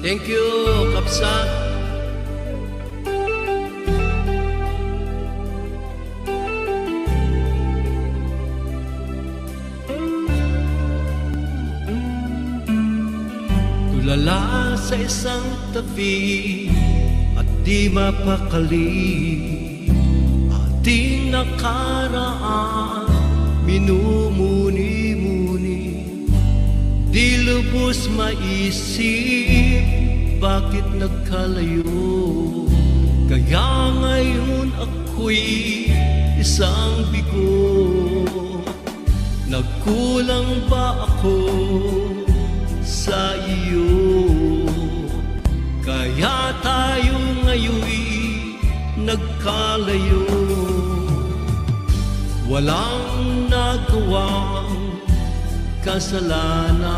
Thank you, Kapsa. Tulala sa isang tabi at di mapakali, ating nakaraan minumuni-muni. Di lubos maisip bakit nagkalayo, kaya ngayon ako'y isang bigo. Nagkulang ba ako sa iyo, kaya tayo ngayon'y nagkalayo? Walang nagawang kasalanan,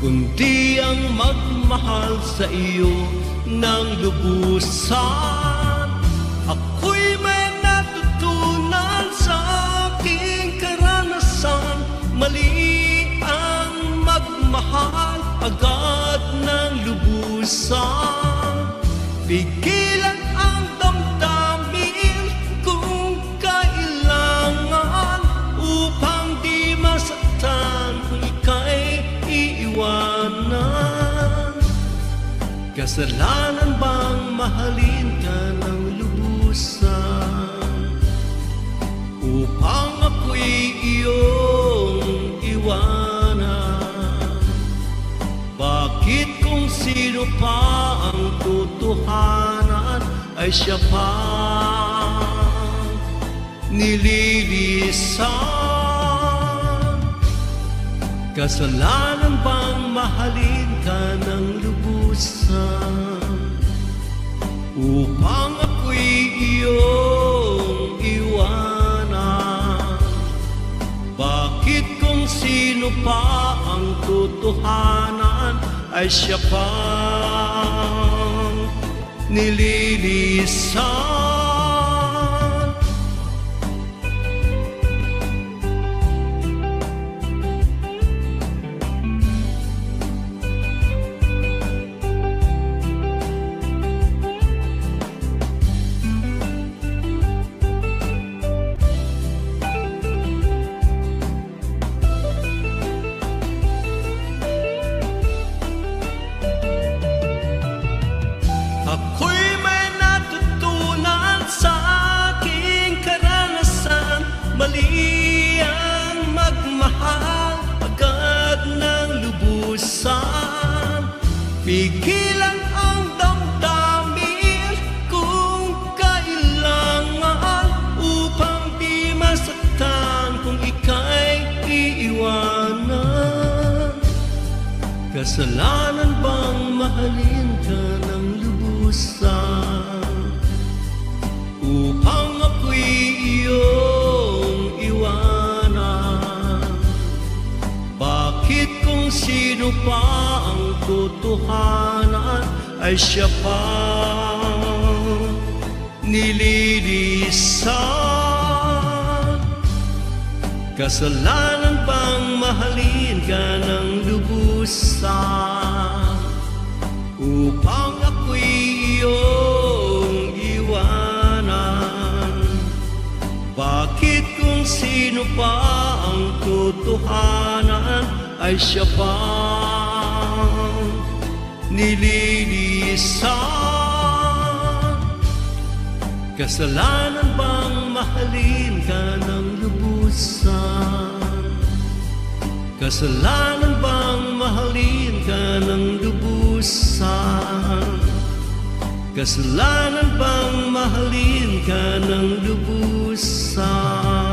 kundi ang magmahal sa iyo ng lubusan. Ako'y may natutunan sa aking karanasan, mali ang magmahal agad ng lubusan. Pigilan ang damdamin kung kailangan, upang di masaktan kung ika'y iiwanan. Kasalanan bang mahalin ka ng lubusan, upang ako'y iyong iwanan? Bakit kung sino pa ang totohanan ay siya pa nililisan? Kasalanan bang mahalin ka ng lubusan, upang ako'y iyong iwanan? Bakit kung sino pa ang totohanan ay siya pang nililisan? Ako'y may natutunan sa aking karanasan, mali ang magmahal agad ng lubusan. Pigilan ang damdamin kung kailangan, upang di masaktan kung ika'y iiwanan. Kasalanan bang mahalin ka ng lubusan, upang ako'y iyong iwanan? Bakit kung sino pa ang totohanan ay siya pang nililisan? Kasalanan bang mahalin ka ng lubusan, upang ako'y iyong iwanan? Bakit kung sino pa ang totohanan ay siya pang nililisan? Kasalanan bang mahalin ka ng lubusan? Kasalanan bang mahalin ka ng lubusan? Kasalanan bang mahalin ka ng lubusan?